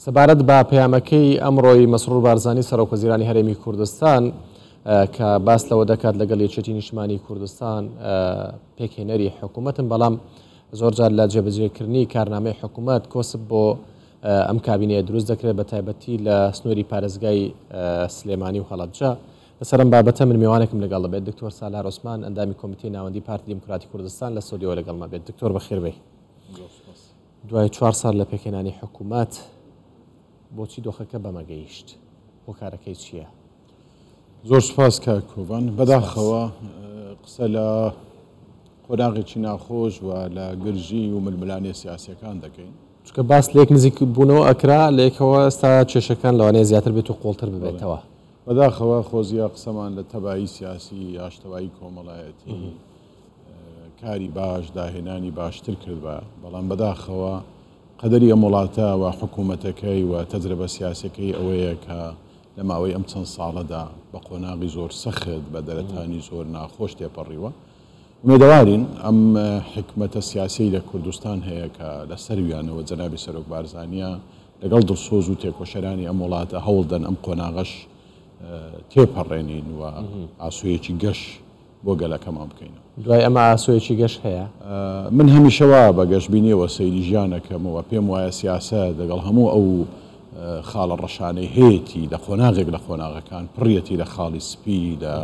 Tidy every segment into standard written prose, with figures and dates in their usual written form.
سەبارەت بە پەیامەکەی ئەمڕۆی مەسرور بارزانی سەرۆکوەزیرانی هەرێمی کوردستان کە باس لەوە دەکات لەگەڵ یەکێتی نیشتیمانی کوردستان پێکهێنەری حکوومەتن، بەڵام زۆرجار لە جێبەجێکردنی کارنامەی حکوومەت کۆسب بۆ ئەم کابینەیە دروست دەکرێت بە تایبەتی لە سنووری پارێزگای سلێمانی و هەڵەبجە. لەسەرم بابەتە من میوانێکم لەگەڵ بێت دکتۆر سالار عوسمان، ئەندامی کۆمیتەی ناوەندی پارتی دیموکراتی کوردستان لە سۆدیۆ لەگەڵمان بێت. دکتۆر بەخێر بێ. دوای 4 سال لە پێکهێنانی حکوومەت بۆچی دۆخەکە بەمەگەیشت؟ هۆکارەکەی چییە؟ زۆر سپاس کاک کۆڤان. بەداخەوە قسە لە قۆناغێکی ناخۆش و لە گرژی و ململانێ سیاسیەکان دەکەین، چونکە باس لێک نزیک بوونەوە ئەکرا لێکەوە ئێستا کێشەکان لەوانەیە زیاتر بێت و قوڵتر ببێتەوە. بەداخەوە خۆزیە قسەمان لە تەبایی سیاسی یاشتەوایی کۆمەڵایەتی کاری باش داهێنانی باشتر کردوە، بەڵام بەداخەوە قەدەری ئەم وڵاتە و حکوومەتەکەی و تەجربە سیاسەکەی ئەوەیە کە لە ماوەی ئەم چەند ساڵەدا بە قۆناغی زۆر سەخت بە دەرەتانی زۆر ناخۆش تێپەڕیوە. ومێدەوارین ئەم حکمەتە سیاسی لە کوردستان هەیە کە لە سەرویانەوە جەنابی سەرۆک بارزانیە لەگەڵ دڵسۆز و تێکۆشەرانی ئەم وڵاتە هەوڵدەن ئەم قۆناغەش تێپەڕێنین و ئاسوویەکی گەشت بۆ گەلەکەمان بکەینەوە. دوای ئەمە ئاسوویەکی گەشت هەیە. من هەمیشەوە بە گەشتبینیەوە سەیری ژیانەکەمەوە پێم وایە سیاسەت لەگەڵ هەموو ئەو خاڵە ڕەشانەی هەیەی لە قۆناغێک لە قۆناغەکان پڕەتی لە خاڵی سپی لە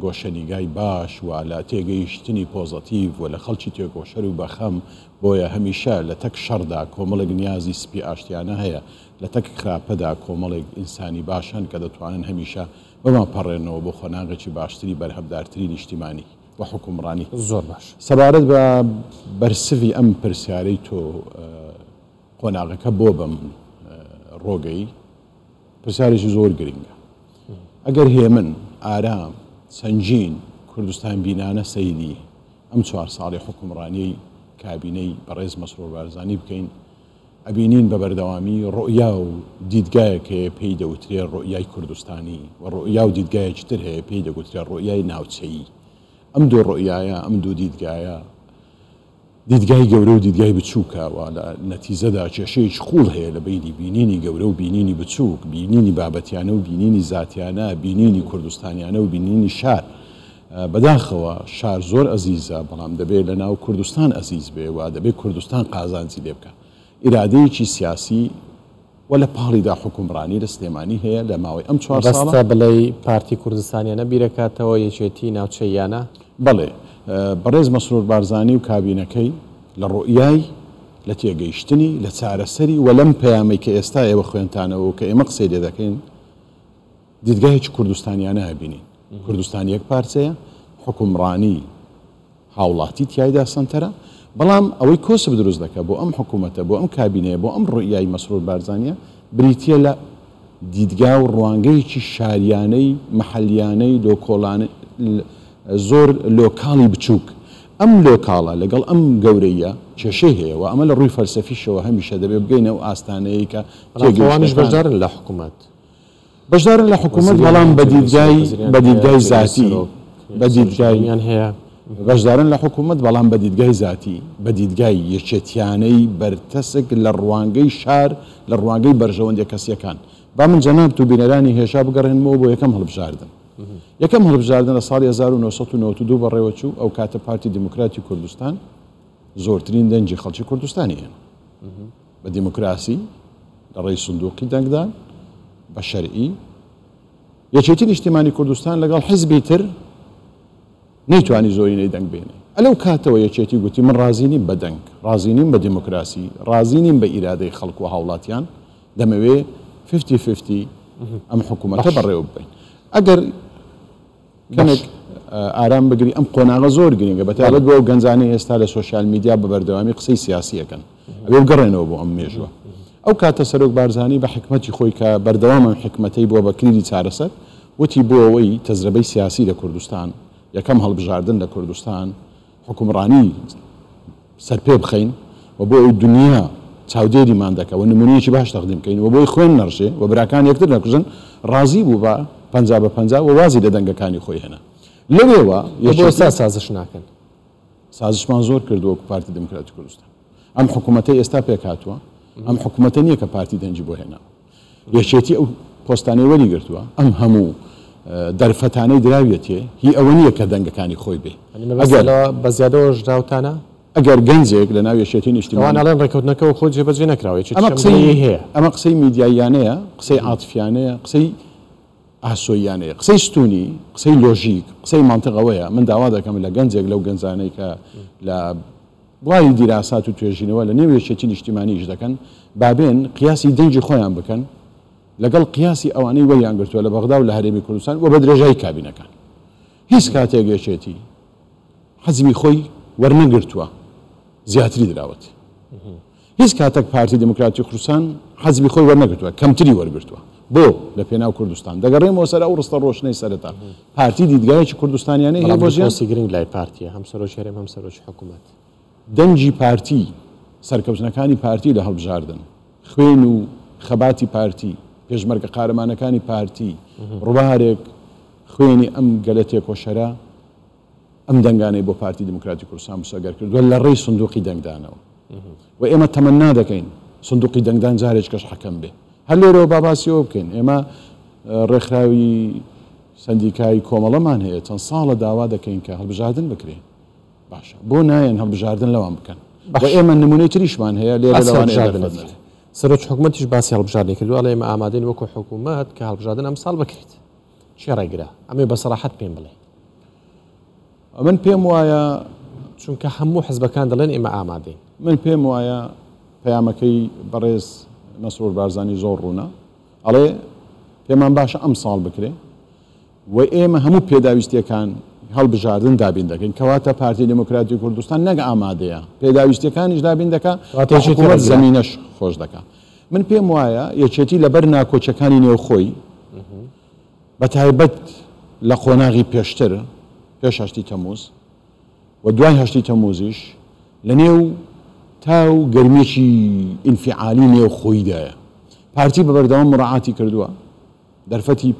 گۆشەنیگای باش و لە تێگەیشتنی پۆزەتیڤ و لە خەڵکی تێگۆشەر و بەخەم، بۆیە هەمیشە لە تەک شەڕدا کۆمەڵێک نیازی سپی ئاشتیانە هەیە، لە تەک خراپەدا کۆمەڵێک ئینسانی باشن کە دەتوانن هەمیشە بەمان پەڕێنەوە بۆ خۆناغێکی باشتری بەرهەمدارتری نیشتیمانی و حکومڕانی. زۆر باش. سەبارەت بە بەرسڤی ئەم پرسیارەی تۆ قۆناغەکە بۆ بەم ڕۆگەی پرسیارێکی زۆر گرنگە. ئەگەر هێمن ئارام سەنجین کوردستان بینانە سەیری ئەم 4 ساڵی حکومڕانی کابینەی بەڕێز مەسرور بارزانی بکەین، ئەبینین بە بەردەوامی ڕۆیا و دیدگایەکە پێی دەوترێ ڕۆیای کوردستانی و ڕۆیا و دیدگایەکی تر هەیە پێی دەگوترێ ڕۆیای ناوچەیی. ئەم دوو ڕۆیایە ئەم دوو دیدگایە دیدگای گەورە و دیدگای بچووکەوە لە نەتیزەدا کێشەیەکی قوڵ هەیە لە بینی بینینی گەورە و بینینی بچووک، بینینی بابەتیانە و بینینی زاتیانە، بینینی کوردستانیانە و بینینی شار. بەداخەوە شار زۆر ئەزیزە، بەڵام دەبێت لە ناو کوردستان ئەزیز بێ و دەبێت کوردستان قازانجی لێ بکە. ئیرادەیەکی سیاسی و لە پاڵیدا حکومڕانی لە سلێمانی هەیە لە ماوەی ئەم 4 ساڵە. بەستە بڵێ پارتی کوردستانیانە بیرەکاتەوە یەکێتی ناوچەیانە؟ بەڵێ، بەڕێز مەسرور بارزانی و کابینەکەی لە ڕۆیای لە تێگەیشتنی لە چارەسەری و لەم پەیامەی کە ئێستا ئێوە خوێنتانەوە کە ئێمە قسەی لێ دەکەین دیدگایەکی کوردستانیانە هەبینین. کوردستان یەک پارچەیە، حکومڕانی هاوڵاتی تیایدا سنتەرە، بەڵام ئەوەی کۆسب دروست دەکە بۆ ئەم حکوومەتە بۆ ئەم کابینەیە بۆ ئەم ڕۆیای مەسرور بارزانیە بریتە لە دیدگا و ڕوانگەیەکی شاریانەی مەحەلیانەی لۆکۆڵانە زۆر لۆکاڵی بچووک. ئەم لۆکاڵە لەگەڵ ئەم گەورەیە کێشەی هەیە و ئەمە لە ڕووی فەلسەفیشەوە هەمیشە دەبێت بگەینە و ئاستانەیە کە تێگەیشتنیش بەشدارن لە حکوومەت، بەشدارن لە حکوومەت، بەڵام بە دیدگای ذاتی بە دیدگاییان هەیە. بەشدارن لە حکوومەت بەڵام بە دیدگای ذاتی، بە دیدگای یەکێتیانەی بەرتەسک لە ڕوانگەی شار لە ڕوانگەی بەرژەوەندی کەسیەکان. با من جەناب تو بینەرانی هێشا بگەڕێنمەوە بۆ یەکەم هەڵبژاردن. یەکەم هەڵبژاردن لە ساڵی 1992 بەڕێوە چوو. ئەو کاتە پارتی دیموکراتی کوردستان زۆرترین دەنجی خەڵکی کوردستانی هێنا بە دیموکراسی لە ڕێی سندوقی دەنگدان بە شەرعی. یەکێتی نیشتیمانی کوردستان لەگەڵ حیزبی تر نەیتوانی زۆرینەی دەنگ بێنێ. ئەلەو کاتەوە یەکێتی گوتی من ڕازی نیم بە دەنگ، ڕازی نیم بە دیموکراسی، ڕازی نیم بە ئیرادەی خەڵک و هاوڵاتیان، دەمەوێ 50-50 ئەم حکوومەتە بەڕێوە ببین. ئەگەر کەمێک ئارام بگری ئەم قۆناغە زۆر گرنگە بەتابەت بۆ گەنجانەی ئێستا لە سۆشیال میدیا بە بەردەوامی قسەی سیاسیەکەن ئەوێ بگەڕێنەوە بۆ ئەم مێژوە. ئەو کاتە سەرۆک بارزانی بە حکمەتی خۆی کە بەردەوام حکمەتەی بۆ بەکریدی چارەسەر وتی بۆ ئەوەی تەجربەی سیاسی لە کوردستان یەکەم هەڵبژاردن لە کوردستان حکومڕانی سەرپێ بخەین و بۆ ئەو دنیا چاودێریمان دەکەوە نمونەیەکی باش تەقدیم بکەین و بۆی خوێن نەڕژێ و براکان یەکتر نەکوژن، ڕازی بوو بە 50-50 و وازی لە دەنگەکانی خۆی هێنا. لەوێوە ئێستا سازش ناکەن. سازشمان زۆر کردووە پارتی دیموکراتی کوردستان. ئەم حکوومەتەی ئێستا پێک هاتووە ئەم حکوومەتە نییە کە پارتی دەنجی بۆ هێنا یەکێتی ئەو پۆستانەی وەری گرتووە ئەم هەموو دەرفەتانەی دراوێتێ هی ئەوە نییە کە دەنگەکانی خۆی بێ بە زیادەوە ژراوتانە ئەگەر گەنجێک لە ناو یەکێتی نیشتیمانیەڵێن ڕێکەوتنەکەەوە خۆ جێبەجێ نەکراوێت ئەمە قسەی میدیایانەیە قسەی عاتفیانەیە قسەی ئاسۆیانەیە قسەی ستونی قسەی لۆژیک قسەی مانتقەوەیە من داوا دەکەم لە گەنجێک لەو گەنجانەی کە لە بڵاوی دیراسات و توێژینەوە لە نێو یەکێتی نیشتیمانیش دەکەن بابێن قیاسی دەنجی خۆیان بکەن لەگەڵ قیاسی ئەوانەی وەریان گرتووە لە بەغدا و لە هەرێمی کوردستان و بە درێژایی کابینەکان هیچ کاتێک یەکێتی حەزمی خۆی وەرنەگرتووە زیاتری دراوەت هیچ کاتێک پارتی دموکراتی کوردستان حەزمی خۆی وەرنەگرتووە کەمتری وەرگرتووە بۆ لە پێناو کوردستان دەگەڕێمەوە سەر ئەو ڕستە ڕۆشنەی سەرەتا پارتی دیدگایەکی کوردستانیانەی هەیە بۆ ژیان گرنگ لای پارتیە هەم سەرۆکی هەرێم هەم سەرۆکی حکوومەت دەنجی پارتی سەرکەوتنەکانی پارتی لە هەڵبژاردن خوێن و خەباتی پارتی پێشمەرگە قارەمانەکانی پارتی ڕووبارێک خوێنی ئەم گەلەتێک کۆشەرە ئەم دەنگانەی بۆ پارتی دموکراتی کوردستان بسەگەر کردووە لە ڕێی سندوقی دەنگدانەوە و ئێمە تەمەنا دەکەین سندوقی دەنگدان جارێک کەش حەکەم بێ هەر لێرەوە باباسیەوە بکەین ئێمە ڕێکخراوی سندیکای کۆمەڵەمان هەیە چەند ساڵە داوا دەکەین کە هەڵبژاردن بکرێن باشە بۆ نایەن هەڵبژاردن لەوان بکەن ئێمە نمونەی تریشمان هەیە لێرە لەوانەیە سەرۆکی حکوومەتیش باسی هەڵبژاردنی کردو ئەڵێ ئێمە ئامادەین وەکو حکوومەت کە هەڵبژاردن ئەم ساڵ بکرێت چی ڕێگرا ئەمێ بەسەراحەت پێم بڵێ من پێم وایە چونکە هەموو حزبەکان دەڵێن ئێمە ئامادەین من پێم وایە پەیامەکەی بەڕێز مەسرور بارزانی زۆر ڕوونە ئەڵێ پێمان باشە ئەم ساڵ بکرێ و ئێمە هەموو پێداویستیەکان هەڵبژاردن دابین دەکەین کەواتە پارتی دموکراتی کوردستان نەک ئامادەیە پێداویستیەکانیش دابین دەکا حکوومەت زەمینەش خۆش دەکا من پێم وایە یەکێتی لەبەر ناکۆچەکانی نێوخۆی بە تایبەت لە قۆناغی پێشتر پێش هەشتی تەمووز و دوای هەشتی تەمووزیش لە نێو تاو گەرمێکی ئینفعالی نێوخۆیدایە پارتی بە بەردەوام مڕاعاتی کردووە دەرفەتی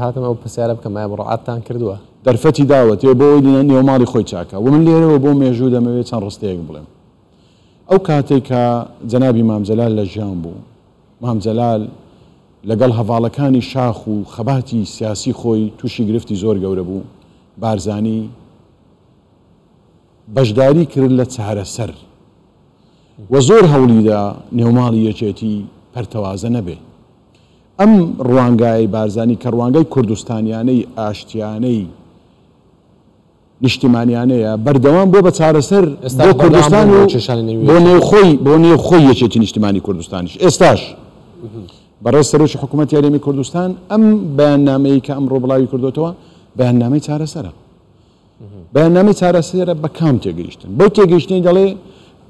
هاتم ئەو پرسیارە بکەم مای مڕاعاتتان کردووە دەرفەتی داوەتێ بۆ نێوماڵی خۆی چاکە و من لێرەوە بۆ مێژوو دەمەوێت چەند ڕستەیەک بڵێم ئەو کاتێک کە جەنابی مامجەلال لە ژیان بوو مامجەلال لەگەڵ هەڤاڵەکانی شاخ و خەباتی سیاسی خۆی تووشی گرفتی زۆر گەورە بوو بارزانی بەشداری کرد لە چارەسەر و زۆر هەوڵیدا نێوماڵی یەکێتی پەرتەوازە نەبێ ئەم ڕوانگای بارزانی کە ڕوانگای کوردستانیانەی ئاشتیانەی نیشتیمانیانەیە بەردەوام بۆ بە چارەسەر بۆ کوردستان و بۆ نێوخۆی یەکێتی نیشتیمانی کوردستانیش ئێستاش بەڕێز سەرۆکی حکوومەتی هەرێمی کوردستان ئەم بەیاننامەیە کە ئەمڕۆ بڵاوی کردوتەوە بەیاننامەی چارەسەرە بەیاننامەی چارەسەرە بە کام تێگەیشتن بەو تێگەیشتنی دەڵێ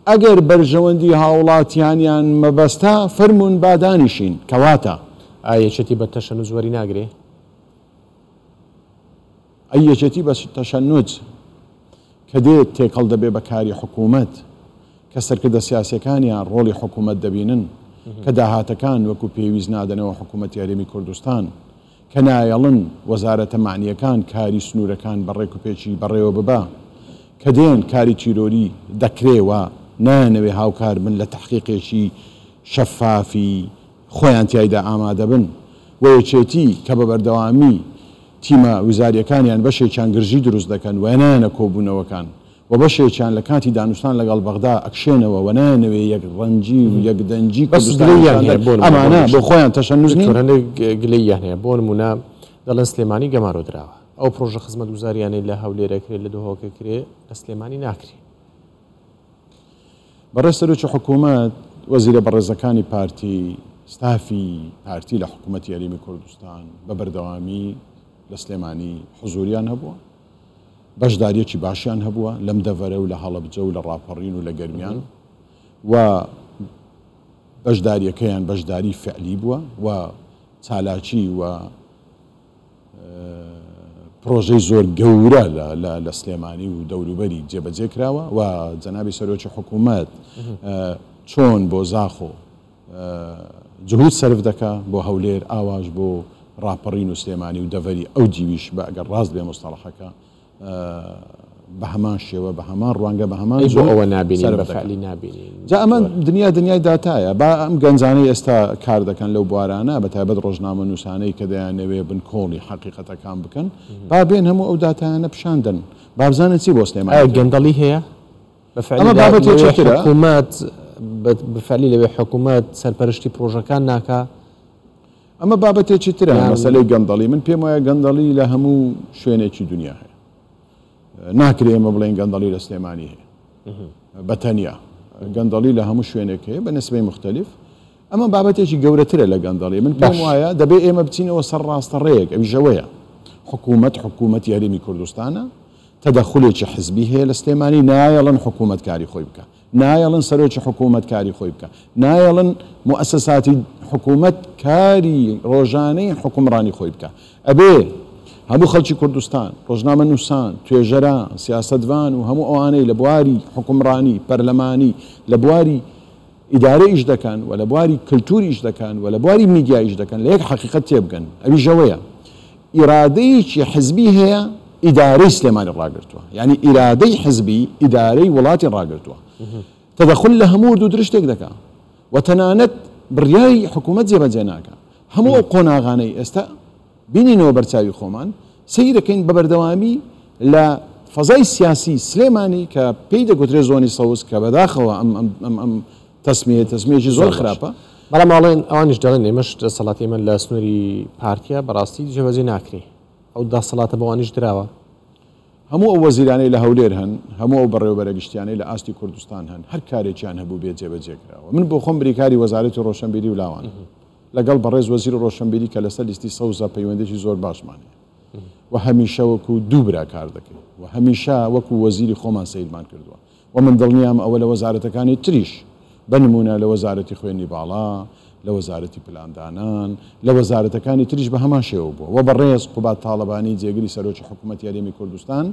ئەگەر بەرژەوەندی هاوڵاتیانیان مەبەستا فەرمونون بادانیشین کەواتە ئایەکێتی بە تەشەنووج وەری ناگرێ ئەی یەکێتی بە تەشەنووج کە دێت تێکەڵ دەبێ بە کاری حکوومەت کە سەرکردە سیاسەکانیان ڕۆڵی حکوومەت دەبینن کە داهاتەکان وەکو پێویست نادەنەوە حکوومەتی هەرێمی کوردستان کە نایەڵن وەزارەتە معنیەکان کاری سنوورەکان بەڕێک و پێچی بەڕێوە ببا کە دێن کاری چیرۆری دەکرێوە نانەوێ هاوکار بن لە تحقیقێکی شەفافی خۆیان تایدا ئامادە بن و یەکێتی کە بە بەردەوامی تیمە وزاریەکانیان بەشێکیان گرژی دروست دەکەن و نانە کۆبوونەوەکان و بەشێکیان لە کاتی دانوستان لەگەڵ بەغدا ئەکشێنەوە و نانەوێ یەک ڕەنجی و یەک دەنجی ئەمانە بۆ خۆیان تەشەنووج گلەییان هەیە بۆ نمونە دەڵێن سلێمانی گەمارۆدراوە ئەو پرۆژە خزمەت گوزاریانەی لە هەولێرە کرێت لە دۆهۆکە کرێ لە سلێمانی ناکرێت بەڕێز سەرۆکی حکوومەت وەزیرە بەڕێزەکانی پارتی ستافی پارتی لە حکوومەتی هەرێمی کوردستان بە بەردەوامی لە سلێمانی حزوریان هەبووە بەشداریەکی باشیان هەبووە لەم دەڤەرە و لە هەڵەبجە و لە ڕاپەڕین و لە گەرمیان و بەشداریەکەیان بەشداری فعلی بووە و چالاکی و پرۆژەی زۆر گەورە لە سلێمانی و دەوروبەری جێبەجێ کراوە و جەنابی سەرۆکی حکوومەت چۆن بۆ زاخۆ جهود سەرف دەکا بۆ هەولێر ئاواش بۆ ڕاپەڕین و سلێمانی و دەڤەری ئەو جیویش بە ئەگەر ڕاست بێ مستەڵەحەکە بە هەمان شێوە بە هەمان ڕوانگە بە هەمان بۆ ئەوە نابینین بە فعلی نابینین جا ئەمە دنیای داتایە با ئەم گەنجانەی ئێستا کار دەکەن لەو بوارانە بە تایبەت ڕۆژنامە نووسانەی کە دەیانەوێ بنکۆڵی حەقیقەتەکان بکەن با بێن هەموو ئەو داتایانە پیشاندن بابزانن چی بۆ سلێمانی گەندەڵی هەیە ئەمە بابەتێکی ترە حکوومەت بفعلی لەوێ حکوومەت سەرپەرشتی پرۆژەکان ناکە ئەمە بابەتێکی ترە مەسەلەی گەندەڵی من پێم وایە گەندەڵی لە هەموو شوێنێکی دنیا هەیە ناکرێ ئێمە بڵێن گەندەڵی لە سلێمانی هەیە بەتەنیا گەندەڵی لە هەموو شوێنێک هەیە بە نسبەی مختلف ئەمە بابەتێکی گەورەترە لە گەندەڵی من پێم وایە دەبێ ئێمە بچینەوە سەر ڕاستەڕێیەک ئەویژەوەیە حکوومەتی هەرێمی کوردستانە تەدەخولێکی حزبی هەیە لە سلێمانی نایەڵن حکوومەت کاری خۆی بکە نایەڵن سەرۆکی حکوومەت کاری خۆی بکە نایەڵن مؤسساتی حکوومەت کاری ڕۆژانەی حکومڕانی خۆی بکە ئەبێ هەموو خەڵکی کوردستان ڕۆژنامە نووسان توێژەران سیاسەتوان و هەموو ئەوانەی لە بواری حکومڕانی پەرلەمانی لە بواری ئیدارە ئیش دەکەن و لە بواری کللتوری ئیش دەکەن و لە بواری میدیا ئیش دەکەن لە یەک حەقیقەت تێبگەن ئەویژەوەیە ئیرادەیەکی حزبی هەیە ئیدارەی سلێمانی ڕاگرتووە یعنی ئیرادەی حزبی ئیدارەی وڵاتی ڕاگرتووە تەدەخل لە هەموو دوو درشتێک دەکات و تەنانەت بڕیاری حکوومەت جێبەجێ ناکە هەموو ئەو قۆناغانەی ئێستا بینینەوە بەرچاوی خۆمان سەیر دەکەین بە بەردەوامی لە فەزای سیاسی سلێمانی کە پێی دەگوترێت زۆنی سەوز کە بەداخەوە ئەم تەسمیەکی زۆر خراپە بەڵام ماڵێن ئەوانیش دەڵێن ئێمەش دەسەڵاتی ئێمە لە سنووری پارتیە بەڕاستی جێبەجێ ناکرێ ئەو دەسەڵاتە بەوانیش دراوە هەموو ئەو وەزیرانەی لە هەولێر هەن هەموو ئەو بەڕێوەبەرە گشتیانەی لە ئاستی کوردستان هەن هەر کارێکیان هەبوو بێت جێبەجێکراوە من بۆ خۆم بریکاری وەزارەتی ڕۆشنبیری و لاوان لەگەڵ بەڕێز وەزیر ڕۆشنبیری کە لەسەر لیستی سەوزە پەیوەندێکی زۆر باشمانێ و هەمیشە وەکو دوو برا کار دەکەین و هەمیشە وەکو وەزیری خۆمان سەیرمان کردووە و من دڵنیام ئەوە لە وەزارەتەکانی تریش بنمونە لە وەزارەتی خوێنی باڵا لە وەزارەتی پلاندانان لە وەزارەتەکانی تریش بە هەمان شێوە بووە و بەڕێز قوبات تاڵەبانی جێگری سەرۆکی حکوومەتی هەرێمی کوردستان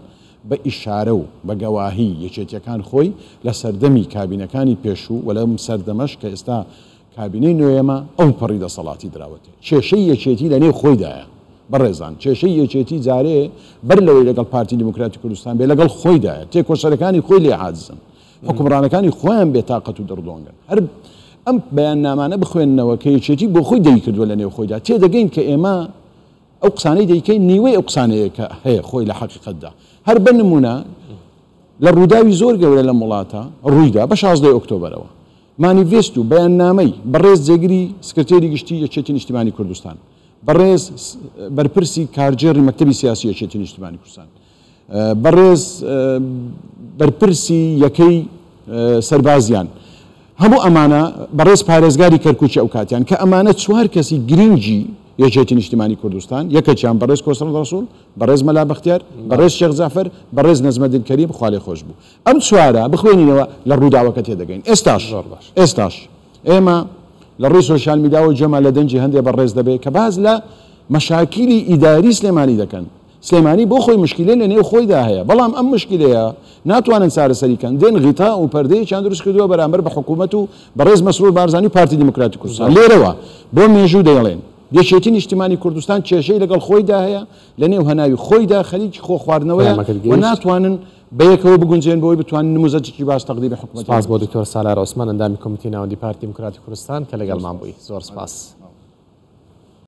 بە ئیشارە و بە گەواهی یەکێتیەکان خۆی لە سەردەمی کابینەکانی پێشوو و لەم سەردەمەش کە ئێستا کابینەی نوێیەمە ئەو پەڕی دەسەڵاتی دراوەتێ کێشەی یەکێتی لە نێو خۆیدایە بەڕێزان کێشەی یەکێتی جارێ بەر لەوەی لەگەڵ پارتی دموکراتی کوردستان بێ لەگەڵ خۆیدایە تێکۆشەرەکانی خۆی لێ عاجزن حکومڕانەکانی خۆیان بێتاقەت و دەڕدۆنگن هەر ئەم بەیان نامانە بخوێننەوە کە یەکێتی بۆ خۆی دەیکردووە لە نێو خۆیدا تێدەگەین کە ئێمە ئەو قسانەی دەیکەین نیوەی ئەو قسانەیە کە هەیە خۆی لە حەقیقەتدا هەر بە نمونە لە ڕووداوی زۆر گەورە لە وڵاتە ڕوویدا بە 16 ئۆکتۆبرەوە مانیڤێست و بەیاننامەی بەڕێز جێگری سکرتێری گشتی یەکێتی نیشتیمانی کوردستان بەڕێز بەرپرسی کارجێڕی مەکتەبی سیاسی یەکێتی نیشتیمانی کوردستان بەڕێز بەرپرسی یەکەی سەربازیان هەموو ئەمانە بەڕێز پارێزگاری کەرکووکی ئەو کاتیان کە ئەمانە چوار کەسی گرنگی یەکێتی نیشتیمانی کوردستان یەکەیان بەڕێز کۆسڕ ڕەسوول بەڕێز مەلا بەختیار بەڕێز شێخ جەعفەر بەڕێز نەزمەدین کەریم خوا لێ خۆش بوو ئەم چوارە بخوێنینەوە لە ڕووداوەکە تێدەگەین ئێستاش ئێمە لە ڕووی سۆشیال میدیا و جەما لە دەنجی هەندێک بەڕێز دەبێت کە باز لە مەشاکیلی ئیداری سلێمانی دەکەن سلێمانی بۆ خۆی مشکلەی لە نێو خۆیدا هەیە بەڵام ئەم مشکلەیە ناتوانن چارەسەریکەن دێن غیتا و پەردەیەکیان دروست کردووە بەرامبەر بە حکوومەت و بەڕێز مەسرور بارزانی و پارتی دموکراتی کوردستان لێرەوە بۆ مێژوو دەیڵێن یەکێتی نیشتیمانی کوردستان کێشەی لەگەڵ خۆیدا هەیە لە نێو هەناوی خۆیدا خەریکی خۆ خواردنەوەیە و ناتوانن بەیەکەوە بگونجێن بۆی بتوانن نموزەجێکی باش تەقدیمی حکوومەت. سپاس بۆ دکتۆر سالار عوسمان ئەندامی کۆمیتی ناوەندی پارتی دموکراتی کوردستان کە لەگەڵمان بووی زۆر سپاس.